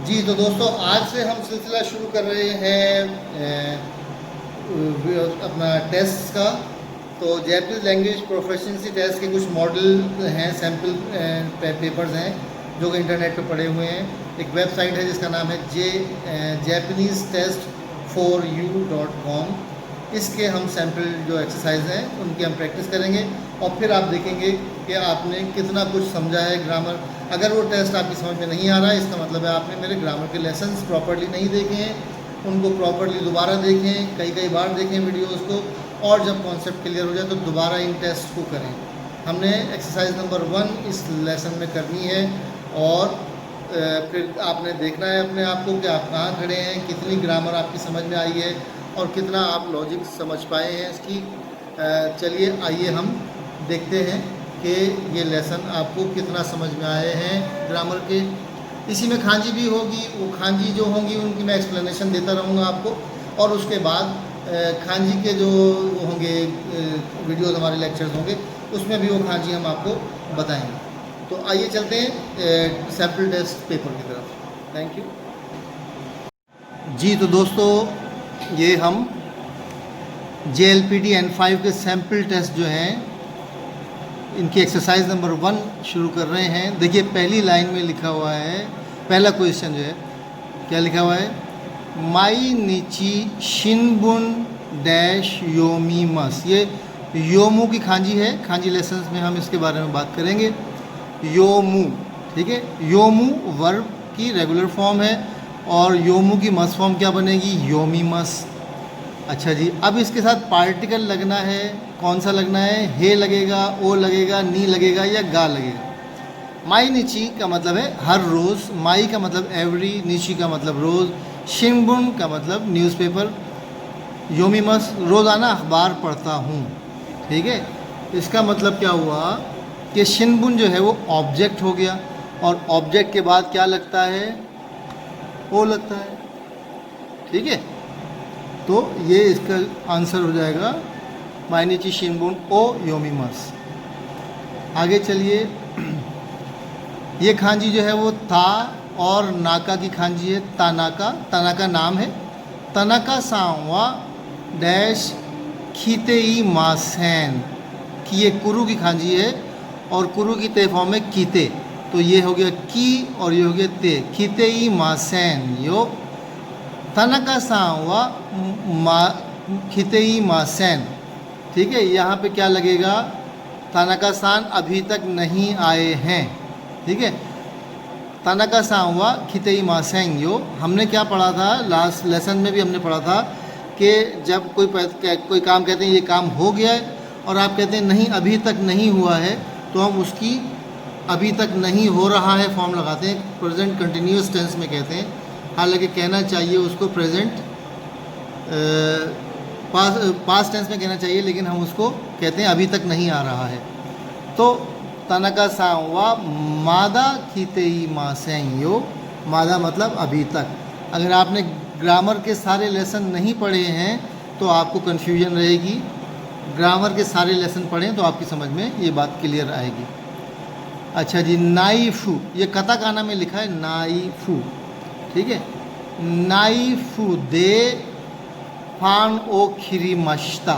जी तो दोस्तों, आज से हम सिलसिला शुरू कर रहे हैं अपना टेस्ट का। तो जैपनीज़ लैंग्वेज प्रोफिशिएंसी टेस्ट के कुछ मॉडल हैं, सैम्पल पेपर्स हैं जो कि इंटरनेट पे पड़े हुए हैं। एक वेबसाइट है जिसका नाम है Japanese Test for You.com। इसके हम सैम्पल जो एक्सरसाइज हैं उनकी हम प्रैक्टिस करेंगे और फिर आप देखेंगे कि आपने कितना कुछ समझा है ग्रामर। अगर वो टेस्ट आपकी समझ में नहीं आ रहा है, इसका मतलब है आपने मेरे ग्रामर के लेसन्स प्रॉपर्ली नहीं देखे हैं। उनको प्रॉपर्ली दोबारा देखें, कई बार देखें वीडियोस को, और जब कॉन्सेप्ट क्लियर हो जाए तो दोबारा इन टेस्ट को करें। हमने एक्सरसाइज नंबर 1 इस लेसन में करनी है और फिर आपने देखना है अपने आप को कि आप कहाँ खड़े हैं, कितनी ग्रामर आपकी समझ में आई है और कितना आप लॉजिक समझ पाए हैं इसकी। चलिए आइए हम देखते हैं कि ये लेसन आपको कितना समझ में आए हैं ग्रामर के। इसी में खांजी भी होगी, वो खांजी जो होंगी उनकी मैं एक्सप्लेनेशन देता रहूँगा आपको, और उसके बाद खांजी के जो होंगे वीडियोज़ हमारे लेक्चर्स होंगे उसमें भी वो खांजी हम आपको बताएंगे। तो आइए चलते हैं सैम्पल टेस्ट पेपर की तरफ। थैंक यू जी। तो दोस्तों, ये हम JLPT N5 के सैम्पल टेस्ट जो हैं इनकी एक्सरसाइज नंबर 1 शुरू कर रहे हैं। देखिए पहली लाइन में लिखा हुआ है, पहला क्वेश्चन जो है क्या लिखा हुआ है, माई नीची शिनबुन डैश योमी मस। ये योमू की खांजी है, खांजी लेसन्स में हम इसके बारे में बात करेंगे। योमू, ठीक है, योमू वर्ब की रेगुलर फॉर्म है और योमू की मस फॉर्म क्या बनेगी, योमी मस। अच्छा जी, अब इसके साथ पार्टिकल लगना है, कौन सा लगना है, हे लगेगा, ओ लगेगा, नी लगेगा या गा लगेगा। माई नीची का मतलब है हर रोज़, माई का मतलब एवरी, नीची का मतलब रोज़, शिनबुन का मतलब न्यूज़पेपर, योमीमस रोज़ाना अखबार पढ़ता हूँ। ठीक है, इसका मतलब क्या हुआ कि शिनबुन जो है वो ऑब्जेक्ट हो गया और ऑब्जेक्ट के बाद क्या लगता है, ओ लगता है। ठीक है, तो ये इसका आंसर हो जाएगा माइनीची शिनबुन ओ योमीमस। आगे चलिए, ये खांजी जो है वो था और नाका की खांजी है, तानाका, तानाका नाम है। तनाका सांवा डैश खीते ई मासैन की, ये कुरु की खांजी है और कुरु की ते फॉर्म में कीते, तो ये हो गया की और ये हो गया ते, खीते ई मासैन यो तनाका सांवा मा खीते ई मासैन। ठीक है, यहाँ पे क्या लगेगा, तानाका सान अभी तक नहीं आए हैं। ठीक है, तानाका सांवा खितेई मासेंग यो, हमने क्या पढ़ा था लास्ट लेसन में भी हमने पढ़ा था कि जब कोई काम कहते हैं ये काम हो गया है और आप कहते हैं नहीं अभी तक नहीं हुआ है, तो हम उसकी अभी तक नहीं हो रहा है फॉर्म लगाते हैं, प्रेजेंट कंटिन्यूस टेंस में कहते हैं। हालांकि कहना चाहिए उसको प्रेजेंट पास्ट टेंस में कहना चाहिए, लेकिन हम उसको कहते हैं अभी तक नहीं आ रहा है। तो तनका सांवा मादा खीतेई मासेंग यो, मादा मतलब अभी तक। अगर आपने ग्रामर के सारे लेसन नहीं पढ़े हैं तो आपको कन्फ्यूजन रहेगी, ग्रामर के सारे लेसन पढ़ें तो आपकी समझ में ये बात क्लियर आएगी। अच्छा जी, नाइफू, ये कताकाना में लिखा है नाइफू। ठीक है, नाइफू दे फान ओ खिरी मश्ता,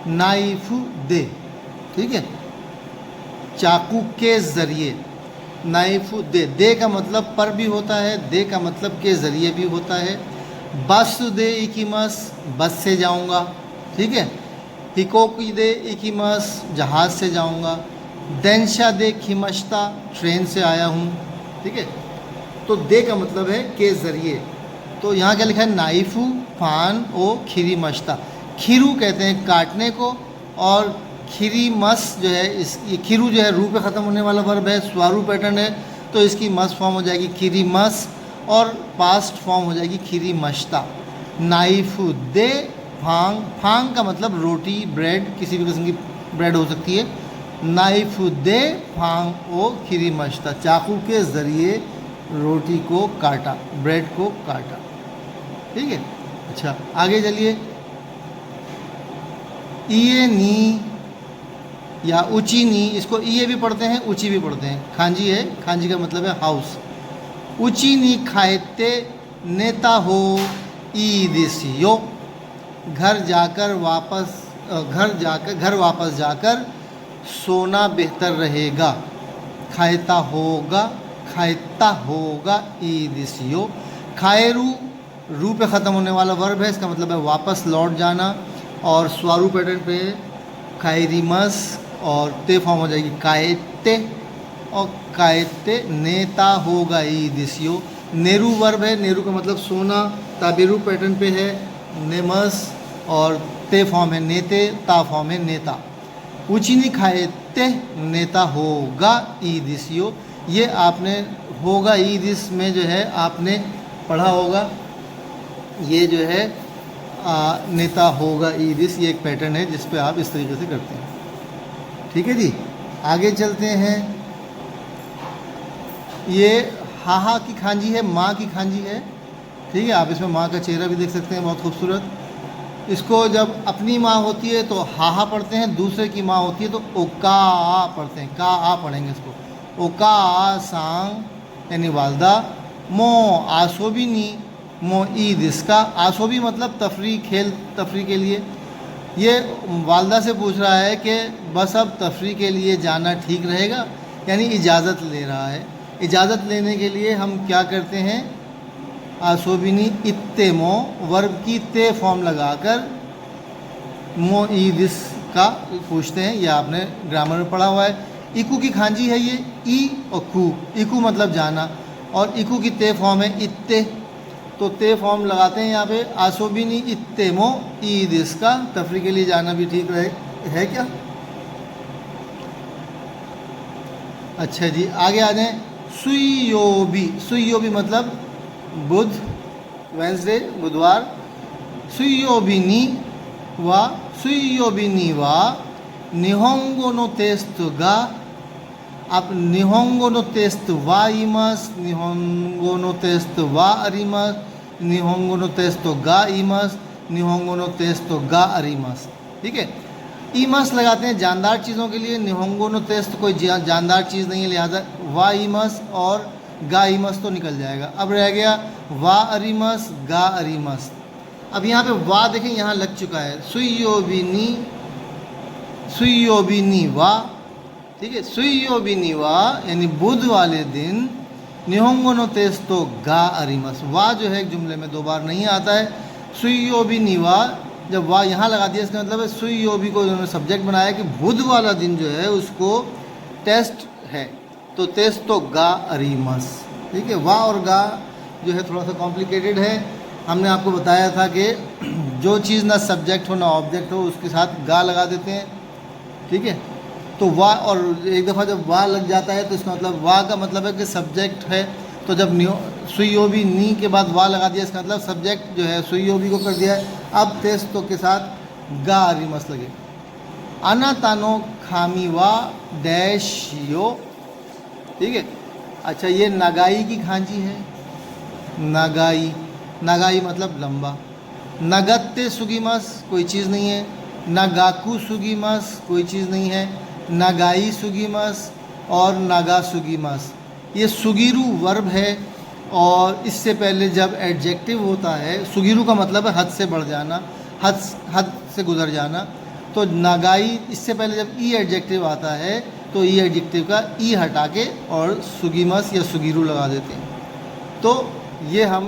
नाइफू दे। ठीक है, चाकू के ज़रिए, नाइफू दे का मतलब पर भी होता है, दे का मतलब के ज़रिए भी होता है। बस दे इकीमस, बस से जाऊंगा। ठीक है, हिकोकी दे इकीमस, जहाज़ से जाऊंगा। देंशा दे खिमश्ता, ट्रेन से आया हूँ। ठीक है, तो दे का मतलब है के ज़रिए। तो यहाँ क्या लिखा है, नाइफू फान ओ खिरी मश्ता। खीरू कहते हैं काटने को, और खिरी मस जो है, इस ये खिरू जो है रू पे ख़त्म होने वाला वर्ब है, स्वारू पैटर्न है, तो इसकी मस फॉर्म हो जाएगी खिरी मस और पास्ट फॉर्म हो जाएगी खिरी मश्ता। नाइफू दे फांग, फांग का मतलब रोटी, ब्रेड, किसी भी किस्म की ब्रेड हो सकती है। नाइफू दे फांग ओ खिरी मश्ता, चाकू के ज़रिए रोटी को काटा, ब्रेड को काटा। ठीक है, अच्छा आगे चलिए, ये नी या ऊंची नी, इसको ये भी पढ़ते हैं ऊंची भी पढ़ते हैं, खांजी है, खांजी का मतलब है हाउस। उची नी खाएते नेता हो ई देसियो। घर वापस जाकर सोना बेहतर रहेगा। खाएता होगा ई देसियो। खाएरू रू पे ख़त्म होने वाला वर्ब है, इसका मतलब है वापस लौट जाना। और स्वारू पैटर्न पे खाएरीमस और ते फॉर्म हो जाएगी काएते, और काएते नेता होगा ई दिसियो। नेरू वर्ब है, नेरू का मतलब सोना। ताबेरू पैटर्न पे है नेमस और ते फॉर्म है नेते, ता फॉर्म है नेता। उचिनी खाएते नेता होगा ई दिसियो। ये आपने होगा ई दिस में जो है आपने पढ़ा होगा, ये जो है नेता होगा ई दिस, ये एक पैटर्न है जिस पे आप इस तरीके से करते हैं। ठीक है जी, आगे चलते हैं। ये हाहा की खांजी है, माँ की खांजी है। ठीक है, आप इसमें माँ का चेहरा भी देख सकते हैं, बहुत खूबसूरत। इसको जब अपनी माँ होती है तो हाहा पढ़ते हैं, दूसरे की माँ होती है तो ओका आ पढ़ते हैं, का आ पढ़ेंगे इसको। ओका आ सांग यानी वालदा। मो आसोबिनी मो ईद, इसका आसोबी मतलब तफरी, खेल तफरी के लिए। ये वालदा से पूछ रहा है कि बस अब तफरी के लिए जाना ठीक रहेगा, यानी इजाज़त ले रहा है। इजाज़त लेने के लिए हम क्या करते हैं, आसोबिनी इत्ते मो वर्ब की ते फॉर्म लगाकर मो ईदिस का पूछते हैं। यह आपने ग्रामर में पढ़ा हुआ है। इकू की खांजी है ये ई और कू। इकू मतलब जाना और इकू की ते फॉर्म है इत्ते, तो ते फॉर्म लगाते हैं यहाँ पे। आसोबिनी इत्ते मो ईदिस का तफरी के लिए जाना भी ठीक है क्या। अच्छा जी, आगे आ जाएं। सुइयोबी, सुइयोबी मतलब बुध, वेंसडे, बुधवार। सुइयोबिनी वा निहोंगो नो तेस्तु गा। आप निहोंगो नो तेस्तु वा इमस, निहोंगो नो तेस्तु वा अरिमस, निहोंगो नो तेस्तु गा इमस, निहोंगो नो तेस्तु गा अरिमस। ठीक है, ईमस लगाते हैं जानदार चीज़ों के लिए। निहोंगो नो तेस्त कोई जानदार चीज़ नहीं है, लिहाजा वा ईमस और गा ईमस तो निकल जाएगा। अब रह गया वा अरिमस, गा अरिमस। अब यहाँ पे वा देखें, यहाँ लग चुका है। सुइयोबिनी वा। ठीक है, सुइयोबिनी वा यानी बुध वाले दिन। निहोंगो नो तेस्तो गा अरिमस, वा जो है जुमले में 2 बार नहीं आता है। सुइयोबिनी वा, जब वाह यहाँ लगा दिया इसका मतलब है सुइयोबी को उन्होंने सब्जेक्ट बनाया कि बुध वाला दिन जो है उसको टेस्ट है, तो टेस्ट तो गा अरीमस। ठीक है, वाह और गा जो है थोड़ा सा कॉम्प्लिकेटेड है। हमने आपको बताया था कि जो चीज़ ना सब्जेक्ट हो ना ऑब्जेक्ट हो उसके साथ गा लगा देते हैं। ठीक है, तो वाह, और एक दफ़ा जब वाह लग जाता है तो इसका मतलब वाह का मतलब है कि सब्जेक्ट है। तो जब सुइयोबी नी के बाद वाह लगा दिया, इसका मतलब सब्जेक्ट जो है सुइयोबी को कर दिया है। अब तेस्तो के साथ गा रिमस लगे। अना तानो खामी वा डैश यो। ठीक है, अच्छा ये नगाई की खांची है। नगाई, नगाई मतलब लंबा। नगत्ते सुगीमस कोई चीज़ नहीं है। नगाकू सुगीमस कोई चीज़ नहीं है। नगाई सुगीमस और नगा सुगीमस, ये सुगीरू वर्ब है। और इससे पहले जब एडजेक्टिव होता है, सुगीरू का मतलब है हद से बढ़ जाना, हद से गुजर जाना। तो नगाई इससे पहले जब ई एडजेक्टिव आता है तो ई एडजेक्टिव का ई हटा के और सुगीमस या सुगीरू लगा देते हैं। तो ये हम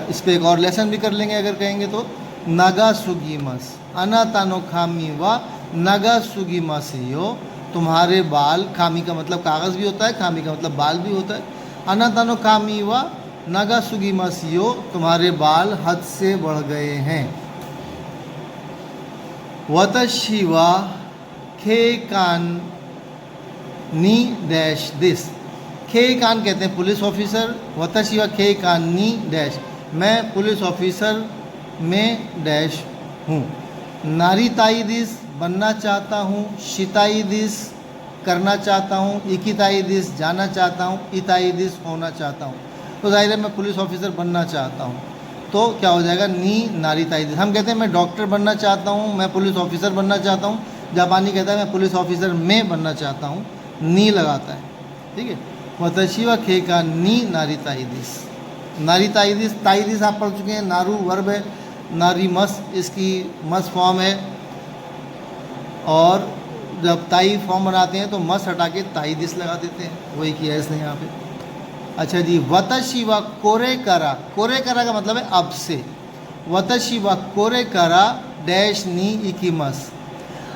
इस पर एक और लेसन भी कर लेंगे अगर कहेंगे तो। नगा सुगीमस अना तानो खामी वा नगा सुगीमस यो, तुम्हारे बाल, खामी का मतलब कागज़ भी होता है, खामी का मतलब बाल भी होता है। अना तानो खामी वा नगा सुगीमस यो, तुम्हारे बाल हद से बढ़ गए हैं। वतशी वा खे कान नी डैश दिस। खे कान कहते हैं पुलिस ऑफिसर। वतशी वा खे कान नी डैश, मैं पुलिस ऑफिसर में डैश हूँ। नारी ताई दिस बनना चाहता हूँ। शिताई दिस करना चाहता हूँ। इकिताई दिस जाना चाहता हूँ। इताई दिस होना चाहता हूँ। तो जाहिर है मैं पुलिस ऑफिसर बनना चाहता हूँ, तो क्या हो जाएगा नी नारी ताई दिस। हम कहते हैं मैं डॉक्टर बनना चाहता हूँ, मैं पुलिस ऑफिसर बनना चाहता हूँ। जापानी कहता है मैं पुलिस ऑफिसर में बनना चाहता हूँ, नी लगाता है। ठीक है, वतशी व खे का नी नारी ताइदिस। नारी ताइदिस, ताइदिस आप पढ़ चुके हैं, नारू वर्ब है, नारी मस इसकी मस फॉर्म है, और जब ताई फॉर्म बनाते हैं तो मस हटा के ताइदिस लगा देते हैं, वही किया इसने यहाँ पे। अच्छा जी, वतशी व कोरे करा, कोरे करा का मतलब है अब से। वतशी व कोरे करा डैश नी इकीमस।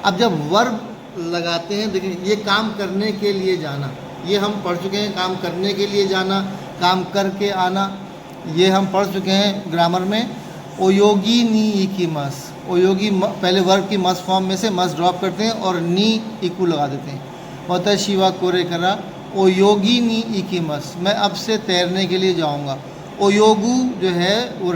अब जब वर्ब लगाते हैं, देखिए ये काम करने के लिए जाना, ये हम पढ़ चुके हैं, काम करने के लिए जाना, काम करके आना, ये हम पढ़ चुके हैं ग्रामर में। ओयोगी नी इकीमस, ओयोगी पहले वर्ब की मस फॉर्म में से मस ड्रॉप करते हैं और नी इकू लगा देते हैं। वतशी व कोरे करा ओयोगी नी इकीमस, मैं अब से तैरने के लिए जाऊंगा। ओयोगु जो है वो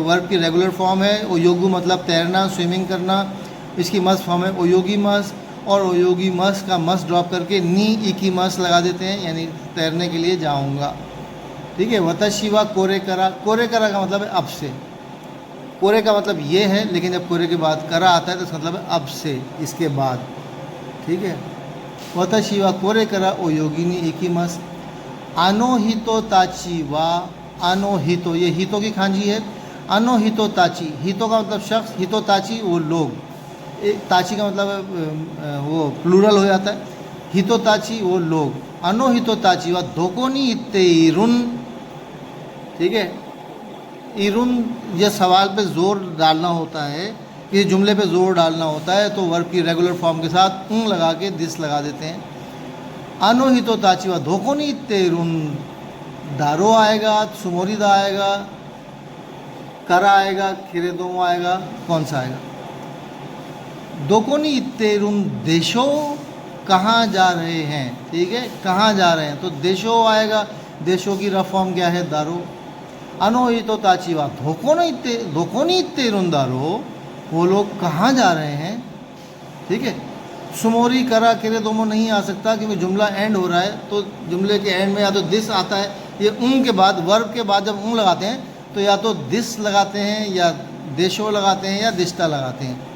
वर्ब की रेगुलर फॉर्म है। ओयोगु मतलब तैरना, स्विमिंग करना, इसकी मस फॉर्म है ओयोगी मस, और ओयोगी मस का मस ड्रॉप करके नी इकी मस लगा देते हैं, यानी तैरने के लिए जाऊंगा। ठीक है, वतशी व कोरे करा, कोरे करा का मतलब है अब से। कोरे का मतलब ये है, लेकिन जब कोरे के बाद करा आता है तो इसका मतलब है अब से, इसके बाद। ठीक है, वतशी व कोरे करा ओ योगिनी इकीमस। आनो हितो ताची वा, आनो हितो, ये हितो की खांजी है। अनो हितो ताची, हितो का मतलब शख्स, हितो ताची वो लोग, ताची का मतलब वो प्लूरल हो जाता है। हितो ताची वो लोग, अनो हितो ताची व धोकोनी इत्ते इरुन। ठीक है, इरुन यह सवाल पे ज़ोर डालना होता है, किसी जुमले पे ज़ोर डालना होता है, तो वर्ब की रेगुलर फॉर्म के साथ लगा के दिस लगा देते हैं। अनो हितो ताची व धोकोनी इत्ते इरुन, दारो आएगा, सुमोरिदा आएगा, करा आएगा, खिरेदोमो आएगा, कौन सा आएगा? दोकोनी इत्तेरुन, देशो कहाँ जा रहे हैं। ठीक है, कहाँ जा रहे हैं तो देशो आएगा, देशों की रफ फॉर्म क्या है? दारो। अनो हितो ताची वा धोकोनी इत्तेरुन दारो, वो लोग कहाँ जा रहे हैं। ठीक है, सुमोरी करा किरेदोमो नहीं आ सकता क्योंकि जुमला एंड हो रहा है, तो जुमले के एंड में या तो दिस आता है, ये के बाद, वर्ब के बाद जब लगाते हैं तो या तो दिस लगाते हैं, या देशो लगाते हैं, या दिश्ता लगाते हैं।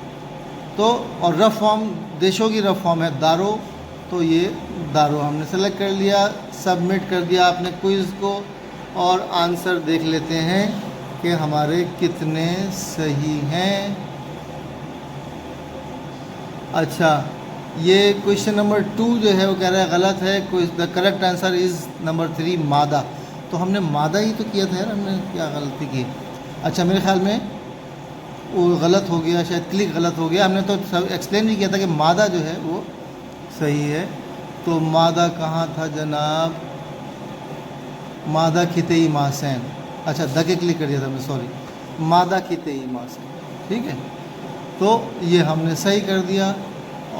तो और रफ फॉर्म, देशों की रफ फॉर्म है दारो, तो ये दारो हमने सेलेक्ट कर लिया, सबमिट कर दिया आपने क्विज़ को, और आंसर देख लेते हैं कि हमारे कितने सही हैं। अच्छा, ये क्वेश्चन नंबर 2 जो है वो कह रहा है गलत है, the correct answer is number 3 मादा। तो हमने मादा ही तो किया था यार, हमने क्या गलती की? अच्छा, मेरे ख्याल में वो गलत हो गया, शायद क्लिक गलत हो गया। हमने तो सब एक्सप्लेन भी किया था कि मादा जो है वो सही है। तो मादा कहाँ था जनाब? मादा खितेई मासैन। अच्छा, द के क्लिक कर दिया था मैं, सॉरी, मादा खितेई मासैन। ठीक है, तो ये हमने सही कर दिया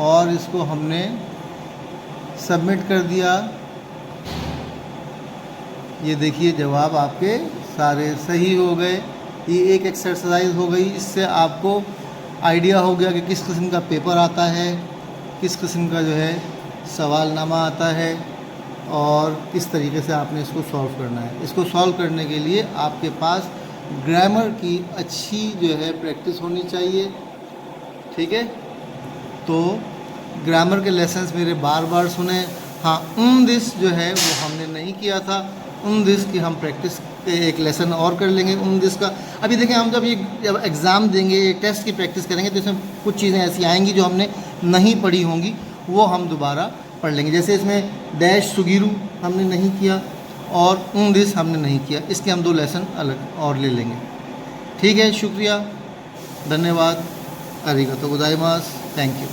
और इसको हमने सबमिट कर दिया। ये देखिए जवाब आपके सारे सही हो गए। ये एक एक्सरसाइज हो गई, इससे आपको आइडिया हो गया कि किस किस्म का पेपर आता है, किस किस्म का जो है सवालनामा आता है, और किस तरीके से आपने इसको सॉल्व करना है। इसको सॉल्व करने के लिए आपके पास ग्रामर की अच्छी जो है प्रैक्टिस होनी चाहिए। ठीक है, तो ग्रामर के लेसन्स मेरे बार बार सुने। हाँ, दिस जो है वो हमने नहीं किया था, दिस की हम प्रैक्टिस एक लेसन और कर लेंगे दिस का। अभी देखें, हम जब एग्ज़ाम देंगे, ये टेस्ट की प्रैक्टिस करेंगे, तो इसमें कुछ चीज़ें ऐसी आएंगी जो हमने नहीं पढ़ी होंगी, वो हम दोबारा पढ़ लेंगे। जैसे इसमें डैश सुगीरू हमने नहीं किया और दिस हमने नहीं किया, इसके हम 2 लेसन अलग और ले लेंगे। ठीक है, शुक्रिया, धन्यवाद, अरिगातो गोजाइमास, थैंक यू।